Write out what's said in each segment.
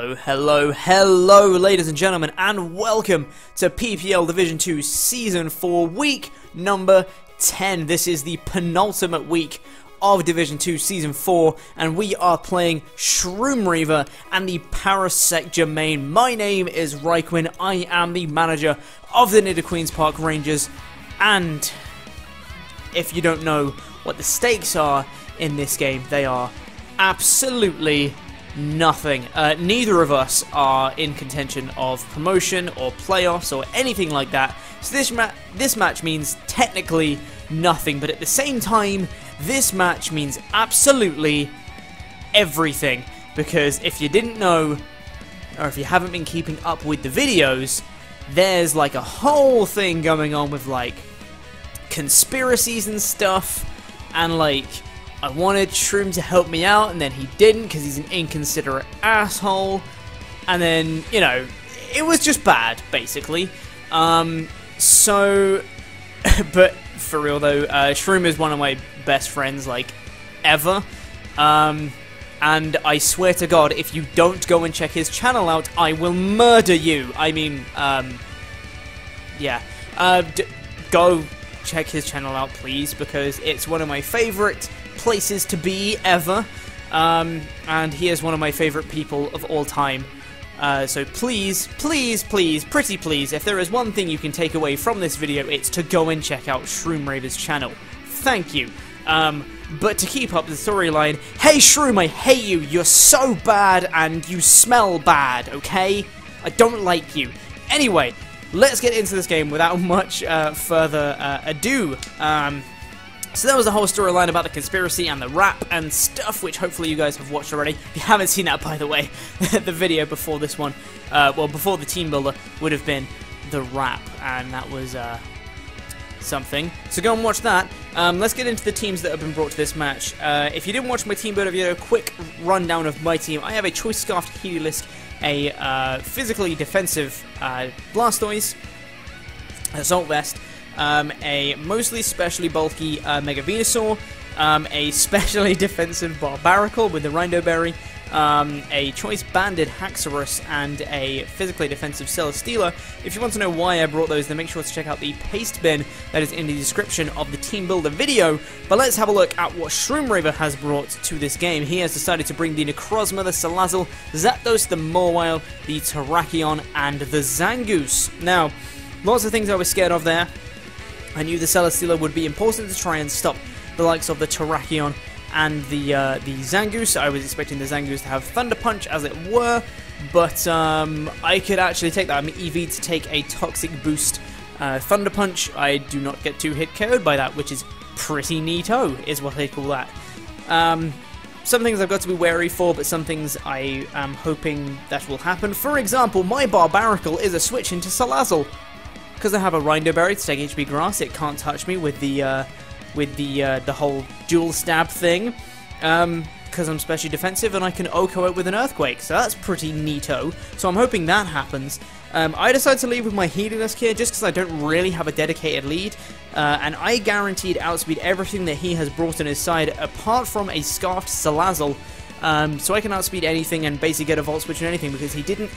Hello, ladies and gentlemen, and welcome to PPL Division 2 Season 4, week number 10. This is the penultimate week of Division 2 Season 4, and we are playing Shroomraver and the Parasect Germain. My name is RichaadEB. I am the manager of the Nidoqueens Park Rangers, and if you don't know what the stakes are in this game, they are absolutely nothing. Neither of us are in contention of promotion or playoffs or anything like that. So this match means technically nothing, but at the same time, this match means absolutely everything. Because if you didn't know, or if you haven't been keeping up with the videos, there's like a whole thing going on with like conspiracies and stuff, and like I wanted Shroom to help me out, and then he didn't because he's an inconsiderate asshole. And then, you know, it was just bad, basically. But for real though, Shroom is one of my best friends, like, ever. And I swear to God, if you don't go and check his channel out, I will murder you. I mean, yeah. Go check his channel out, please, because it's one of my favorite places to be ever, and he is one of my favorite people of all time. So please, pretty please, if there is one thing you can take away from this video, it's to go and check out Shroomraver's channel. Thank you. But to keep up the storyline, hey Shroom, I hate you. You're so bad and you smell bad, okay? I don't like you. Anyway, let's get into this game without much further ado. So that was the whole storyline about the conspiracy and the rap and stuff, which hopefully you guys have watched already. If you haven't seen that, by the way, the video before this one, well, before the team builder, would have been the rap, and that was something. So go and watch that. Let's get into the teams that have been brought to this match. If you didn't watch my team builder video, quick rundown of my team. I have a Choice Scarfed Heliolisk, a physically defensive Blastoise, Assault Vest, a mostly specially bulky Mega Venusaur, a specially defensive Barbaracle with the Rindo Berry, a choice banded Haxorus, and a physically defensive Celesteela. If you want to know why I brought those, then make sure to check out the paste bin that is in the description of the team builder video. But let's have a look at what Shroomraver has brought to this game. He has decided to bring the Necrozma, the Salazzle, Zapdos, the Mawile, the Terrakion, and the Zangoose. Now, lots of things I was scared of there. I knew the Celesteela would be important to try and stop the likes of the Terrakion and the Zangoose. I was expecting the Zangoose to have Thunder Punch, as it were, but I could actually take that. I'm EV to take a Toxic Boost Thunder Punch. I do not get 2-hit KO'd by that, which is pretty neato, is what they call that. Some things I've got to be wary for, but some things I am hoping that will happen. For example, my Barbaracle is a switch into Salazzle. Because I have a Rindo Berry to take HP Grass, it can't touch me with the whole dual stab thing. Because I'm specially defensive and I can OHKO it with an Earthquake, so that's pretty neato. So I'm hoping that happens. I decided to leave with my Heliolisk here just because I don't really have a dedicated lead, and I guaranteed outspeed everything that he has brought on his side, apart from a Scarfed Salazzle. So I can outspeed anything and basically get a Volt Switch and anything, because he didn't.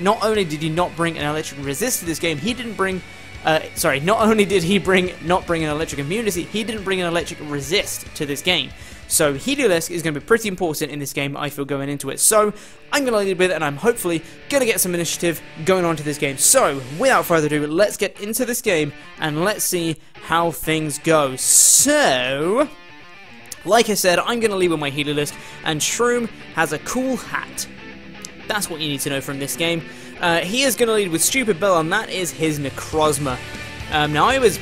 Not only did he not bring an electric resist to this game, he didn't bring, not only did he not bring an electric immunity, he didn't bring an electric resist to this game. So Heliolisk is going to be pretty important in this game, I feel, going into it. So I'm going to lead with it, and I'm hopefully going to get some initiative going on to this game. So without further ado, let's get into this game, and let's see how things go. So, like I said, I'm going to lead with my Heliolisk, and Shroom has a cool hat. That's what you need to know from this game. He is going to lead with Stupid Bell, and that is his Necrozma. Now, I was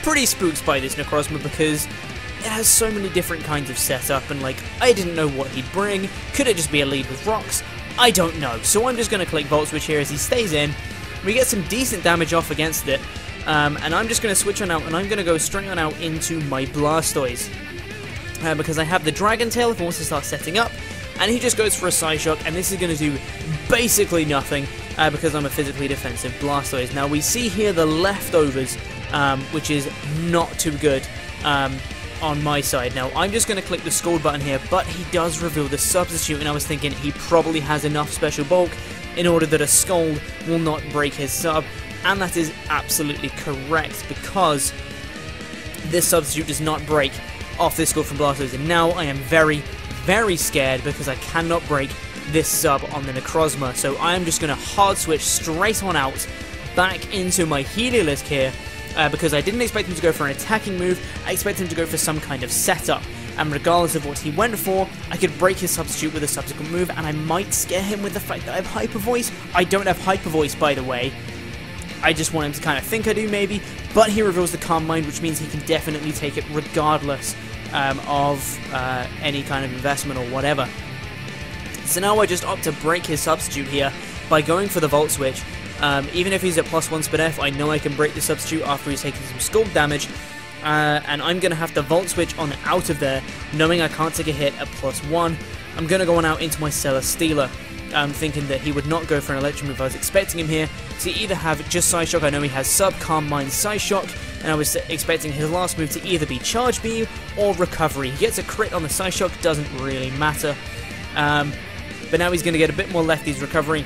pretty spooked by this Necrozma because it has so many different kinds of setup, and like, I didn't know what he'd bring. Could it just be a lead with rocks? I don't know. So I'm just going to click Volt Switch here as he stays in. We get some decent damage off against it, and I'm just going to switch on out, and I'm going to go straight on out into my Blastoise. Because I have the Dragon Tail if I want to start setting up. And he just goes for a Psyshock, and this is going to do basically nothing because I'm a physically defensive Blastoise. Now we see here the leftovers, which is not too good. on my side. Now, I'm just going to click the Scald button here, but he does reveal the substitute, and I was thinking he probably has enough special bulk in order that a Scald will not break his sub, and that is absolutely correct, because this substitute does not break off this Scald from Blastoise, and now I am very, very scared because I cannot break this sub on the Necrozma, so I am just going to hard switch straight on out back into my Heliolisk here, because I didn't expect him to go for an attacking move. I expected him to go for some kind of setup, and regardless of what he went for, I could break his substitute with a subsequent move, and I might scare him with the fact that I have Hyper Voice. I don't have Hyper Voice, by the way. I just want him to kind of think I do, maybe, but he reveals the Calm Mind, which means he can definitely take it regardless of any kind of investment or whatever. So now I just opt to break his substitute here by going for the Volt Switch. Even if he's at +1 Spadef, I know I can break the substitute after he's taken some Scald damage, and I'm going to have to Volt Switch on out of there, knowing I can't take a hit at +1. I'm going to go on out into my Celesteela, thinking that he would not go for an Electro move. I was expecting him here to either have just Psyshock. I know he has Sub, Calm Mind, Psyshock, and I was expecting his last move to either be Charge Beam or Recovery. He gets a crit on the Psyshock, doesn't really matter, but now he's going to get a bit more Lefty's Recovery,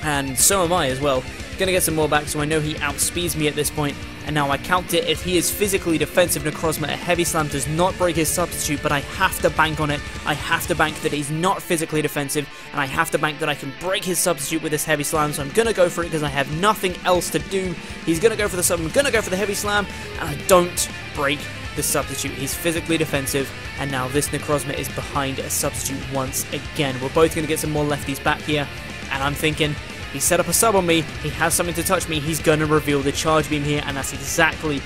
and so am I as well. Going to get some more back, so I know he outspeeds me at this point, and now I count it. If he is physically defensive Necrozma, a Heavy Slam does not break his substitute, but I have to bank on it. I have to bank that he's not physically defensive, and I have to bank that I can break his substitute with this Heavy Slam, so I'm going to go for it because I have nothing else to do. He's going to go for the sub, I'm going to go for the Heavy Slam, and I don't break the substitute. He's physically defensive, and now this Necrozma is behind a substitute once again. We're both going to get some more lefties back here, and I'm thinking, he set up a sub on me, he has something to touch me, he's going to reveal the Charge Beam here, and that's exactly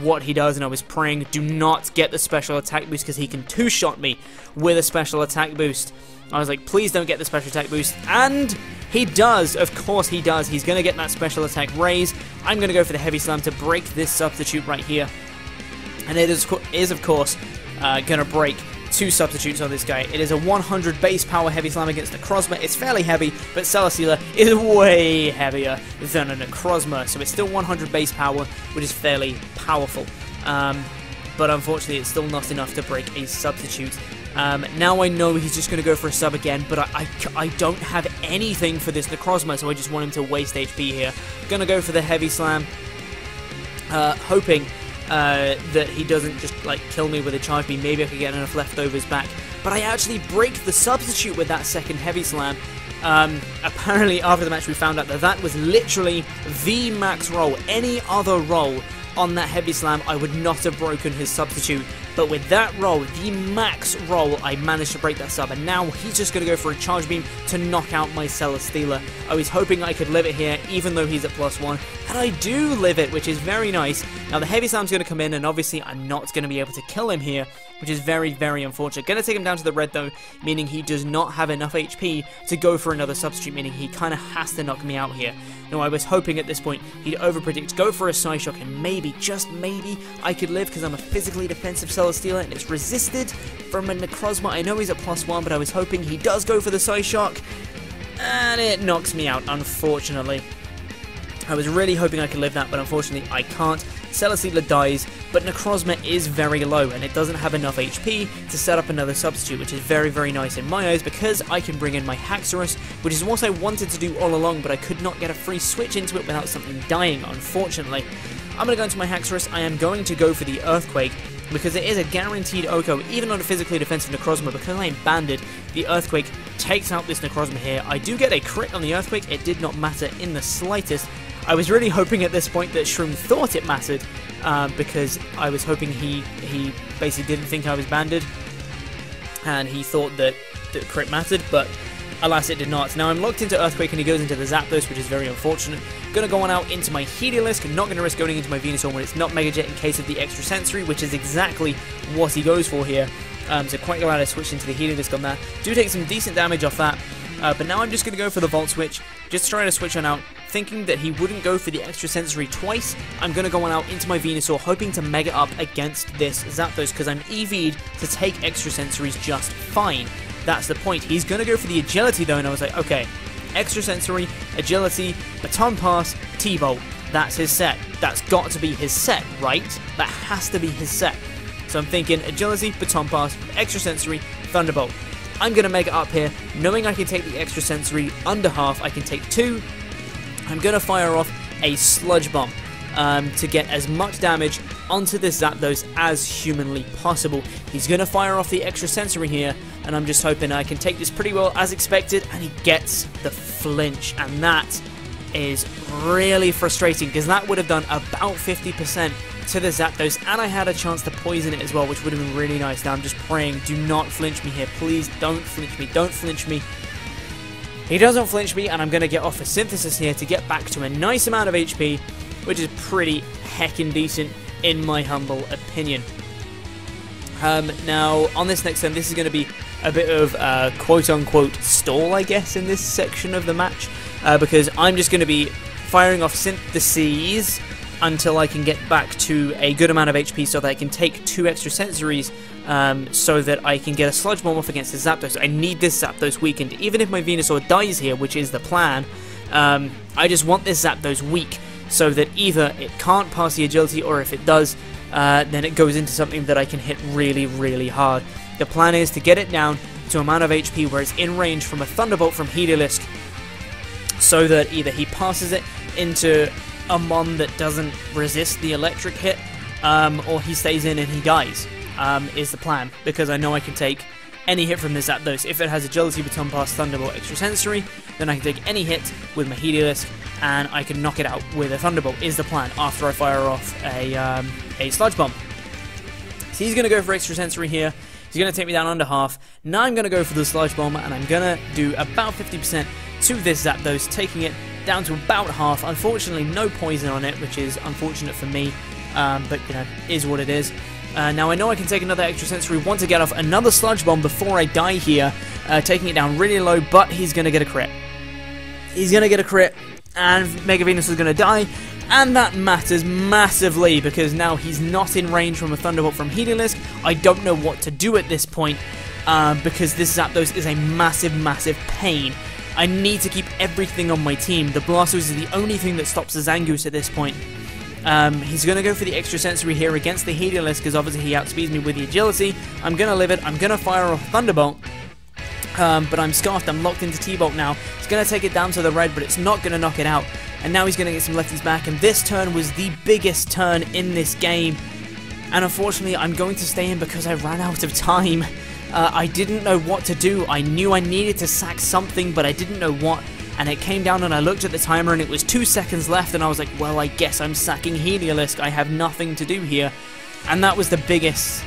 what he does, and I was praying, do not get the special attack boost, because he can two-shot me with a special attack boost. I was like, please don't get the special attack boost, and he does, of course he does. He's going to get that special attack raise. I'm going to go for the Heavy Slam to break this substitute right here, and it is of course, going to break two substitutes on this guy. It is a 100 base power Heavy Slam against Necrozma. It's fairly heavy, but Celesteela is way heavier than a Necrozma, so it's still 100 base power, which is fairly powerful. But unfortunately, it's still not enough to break a substitute. Now I know he's just going to go for a sub again, but I don't have anything for this Necrozma, so I just want him to waste HP here. Going to go for the Heavy Slam, hoping that he doesn't just like kill me with a Charge Beam. Maybe I could get enough leftovers back, but I actually break the substitute with that second Heavy Slam. Apparently after the match we found out that that was literally the max roll. Any other roll on that Heavy Slam I would not have broken his substitute, but with that roll, the max roll, I managed to break that sub, and now he's just going to go for a Charge Beam to knock out my Celesteela. I was hoping I could live it here, even though he's at +1, and I do live it, which is very nice. Now the Heavy Slam's going to come in, and obviously I'm not going to be able to kill him here, which is very, very unfortunate. Going to take him down to the red though, meaning he does not have enough HP to go for another substitute, meaning he kind of has to knock me out here. Now I was hoping at this point he'd overpredict, go for a Psyshock, and maybe, just maybe, I could live because I'm a physically defensive Celesteela and it's resisted from a Necrozma. I know he's at +1, but I was hoping he does go for the Psyshock, and it knocks me out, unfortunately. I was really hoping I could live that, but unfortunately I can't. Celesteela dies, but Necrozma is very low, and it doesn't have enough HP to set up another substitute, which is very, very nice in my eyes, because I can bring in my Haxorus, which is what I wanted to do all along, but I could not get a free switch into it without something dying, unfortunately. I'm going to go into my Haxorus. I am going to go for the Earthquake, because it is a guaranteed OHKO, even on a physically defensive Necrozma. Because I am banded, the Earthquake takes out this Necrozma here. I do get a crit on the Earthquake. It did not matter in the slightest. I was really hoping at this point that Shroom thought it mattered, because I was hoping he basically didn't think I was banded, and he thought that the crit mattered, but alas it did not. Now I'm locked into Earthquake and he goes into the Zapdos, which is very unfortunate. Gonna go on out into my Heliolisk, not gonna risk going into my Venusaur when it's not Mega Jet in case of the extra sensory, which is exactly what he goes for here. So quite glad I switched into the Heliolisk on that. Do take some decent damage off that, but now I'm just gonna go for the Volt Switch, just trying to switch on out, thinking that he wouldn't go for the extra sensory twice. I'm going to go on out into my Venusaur, hoping to Mega Up against this Zapdos, because I'm EV'd to take extra sensories just fine. That's the point. He's going to go for the Agility though, and I was like, okay, extra sensory, Agility, Baton Pass, T-Bolt. That's his set. That's got to be his set, right? That has to be his set. So I'm thinking agility, baton pass, extra sensory, thunderbolt. I'm going to make it up here, knowing I can take the extra sensory under half. I can take 2. I'm going to fire off a sludge bomb to get as much damage onto this Zapdos as humanly possible. He's going to fire off the extra sensory here, and I'm just hoping I can take this pretty well as expected, and he gets the flinch, and that is really frustrating because that would have done about 50% to the Zapdos, and I had a chance to poison it as well, which would have been really nice. Now I'm just praying, do not flinch me here, please don't flinch me, don't flinch me. He doesn't flinch me, and I'm going to get off a synthesis here to get back to a nice amount of HP, which is pretty heckin' decent in my humble opinion. Now on this next turn, this is going to be a bit of quote-unquote stall, I guess, in this section of the match, because I'm just going to be firing off syntheses until I can get back to a good amount of HP so that I can take 2 extra sensories so that I can get a sludge bomb off against the Zapdos. I need this Zapdos weakened. Even if my Venusaur dies here, which is the plan, I just want this Zapdos weak so that either it can't pass the agility, or if it does, then it goes into something that I can hit really, really hard. The plan is to get it down to an amount of HP where it's in range from a Thunderbolt from Heliolisk, so that either he passes it into a Mon that doesn't resist the electric hit, or he stays in and he dies, is the plan, because I know I can take any hit from this Zapdos. If it has agility, baton pass, thunderbolt, extra sensory, then I can take any hit with my Heliolisk and I can knock it out with a thunderbolt, is the plan, after I fire off a sludge bomb. So he's going to go for extra sensory here. He's going to take me down under half. Now I'm going to go for the sludge bomb, and I'm going to do about 50% to this Zapdos, taking it down to about half. Unfortunately, no poison on it, which is unfortunate for me, but you know, is what it is. Now I know I can take another extra sensory, want to get off another sludge bomb before I die here, taking it down really low, but he's going to get a crit. He's going to get a crit, and Mega Venus is going to die, and that matters massively, because now he's not in range from a Thunderbolt from Heliolisk. I don't know what to do at this point, because this Zapdos is a massive, massive pain. I need to keep everything on my team. The Blastoise is the only thing that stops the Zangoose at this point. He's going to go for the extra sensory here against the Heliolisk, because obviously he outspeeds me with the agility. I'm going to live it. I'm going to fire off Thunderbolt. But I'm scarfed. I'm locked into T-Bolt now. It's going to take it down to the red, but it's not going to knock it out. And now he's going to get some lefties back. And this turn was the biggest turn in this game. And unfortunately, I'm going to stay in because I ran out of time. I didn't know what to do. I knew I needed to sack something, but I didn't know what. And it came down and I looked at the timer and it was 2 seconds left, and I was like, well, I guess I'm sacking Heliolisk. I have nothing to do here. And that was the biggest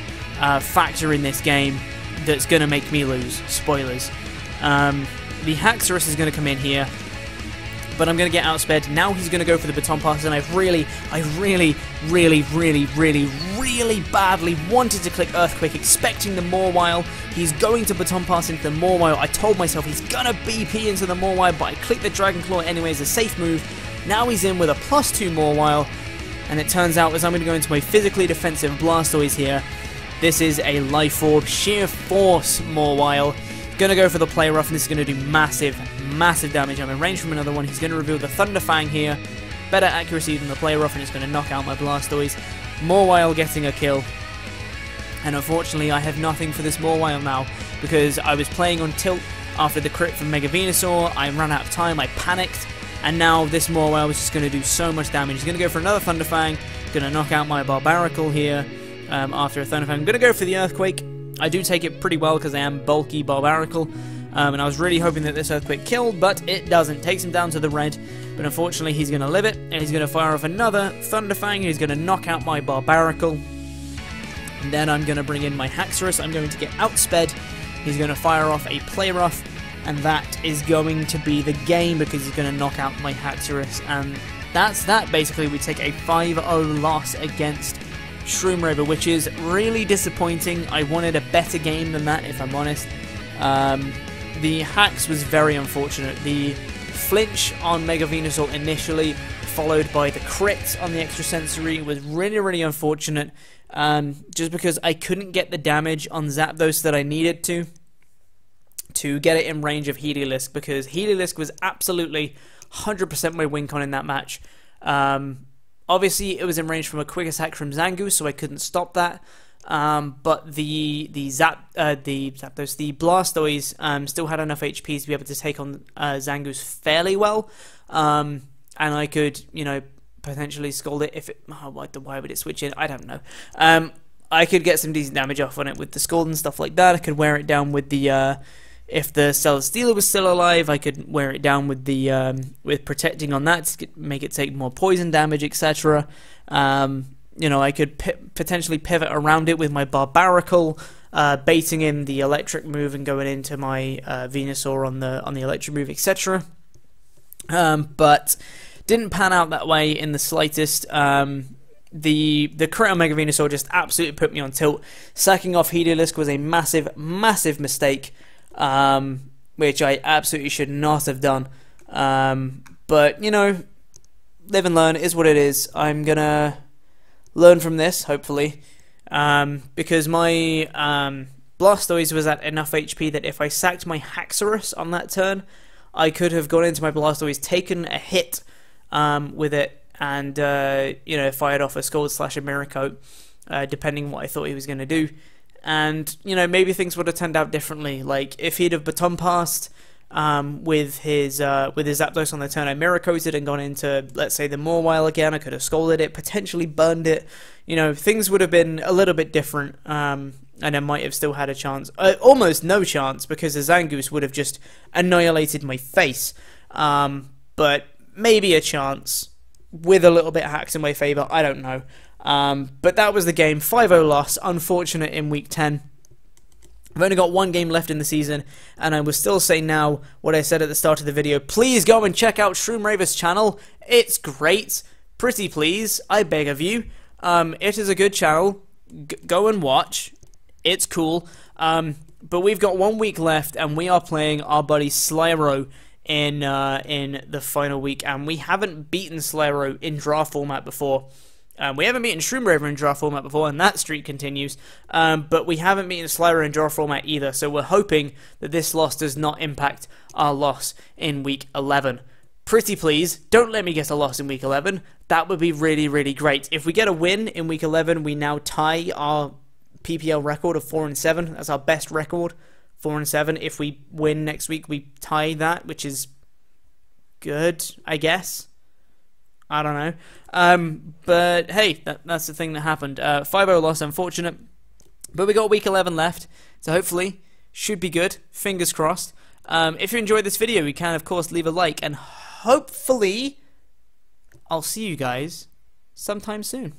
factor in this game that's going to make me lose. Spoilers. The Haxorus is going to come in here, but I'm going to get outsped. Now he's going to go for the baton pass, and I really badly wanted to click Earthquake, expecting the Mawile. He's going to baton pass into the Mawile. I told myself he's going to BP into the Mawile, but I clicked the Dragon Claw anyway as a safe move. Now he's in with a +2 Mawile, and it turns out as I'm going to go into my physically defensive Blastoise here, this is a Life Orb Sheer Force Mawile. Going to go for the Play Rough, and this is going to do massive, massive damage. I'm in range from another one. He's going to reveal the Thunder Fang here. Better accuracy than the Play Rough, and it's going to knock out my Blastoise. Mawile getting a kill. And unfortunately, I have nothing for this Mawile now, because I was playing on tilt after the crit from Mega Venusaur. I ran out of time, I panicked, and now this Mawile is just going to do so much damage. He's going to go for another Thunder Fang. Going to knock out my Barbaracle here after a Thunder Fang. I'm going to go for the Earthquake. I do take it pretty well because I am bulky Barbaracle, and I was really hoping that this Earthquake killed, but it doesn't. Takes him down to the red, but unfortunately he's going to live it, and he's going to fire off another Thunder Fang, and he's going to knock out my Barbaracle. And then I'm going to bring in my Haxorus. I'm going to get outsped. He's going to fire off a Play Rough, and that is going to be the game, because he's going to knock out my Haxorus, and that's that. Basically, we take a 5-0 loss against Shroomraver, which is really disappointing. I wanted a better game than that, if I'm honest. The hacks was very unfortunate. The flinch on Mega Venusaur initially, followed by the crit on the extra sensory, was really, really unfortunate. Just because I couldn't get the damage on Zapdos that I needed to get it in range of Heliolisk, because Heliolisk was absolutely 100% my win con in that match. Obviously, it was in range from a quick attack from Zangoose, so I couldn't stop that. But the Blastoise still had enough HP to be able to take on Zangoose fairly well, and I could, you know, potentially scald it if it. Oh, why would it switch in? I don't know. I could get some decent damage off on it with the scald and stuff like that. I could wear it down with the. If the Celesteela was still alive, I could wear it down with the with protecting on that to make it take more poison damage, etc. You know, I could potentially pivot around it with my Barbaracle, baiting in the electric move and going into my Venusaur on the electric move, etc. But didn't pan out that way in the slightest. The crit on Mega Venusaur just absolutely put me on tilt. Sacking off Heliolisk was a massive, massive mistake, which I absolutely should not have done. But, you know, live and learn is what it is. I'm gonna learn from this, hopefully, because my Blastoise was at enough HP that if I sacked my Haxorus on that turn, I could have gone into my Blastoise, taken a hit with it, and you know, fired off a Scald / a Mirror Coat, depending on what I thought he was going to do. And, you know, maybe things would have turned out differently. Like, if he'd have baton passed with his Zapdos on the turn, I Mirror Coated and gone into, let's say, the Mawile again, I could have scalded it, potentially burned it. You know, things would have been a little bit different, and I might have still had a chance. Almost no chance, because the Zangoose would have just annihilated my face. But maybe a chance, with a little bit of hacks in my favour, I don't know. But that was the game. 5-0 loss, unfortunate in week 10. I've only got one game left in the season, and I will still say now what I said at the start of the video. Please go and check out Shroomraver's channel. It's great. Pretty please, I beg of you. It is a good channel. Go and watch. It's cool. But we've got 1 week left, and we are playing our buddy Slyro in the final week, and we haven't beaten Slyro in draft format before. We haven't beaten Shroomraver in draft format before, and that streak continues. But we haven't beaten Slyro in draft format either, so we're hoping that this loss does not impact our loss in week 11. Pretty please, don't let me get a loss in week 11. That would be really, really great. If we get a win in week 11, we now tie our PPL record of 4-7. That's our best record, 4-7. If we win next week, we tie that, which is good, I guess. I don't know. But hey, that's the thing that happened. 5-0 loss, unfortunate. But we got week 11 left, so hopefully should be good. Fingers crossed. If you enjoyed this video, you can, of course, leave a like, and hopefully I'll see you guys sometime soon.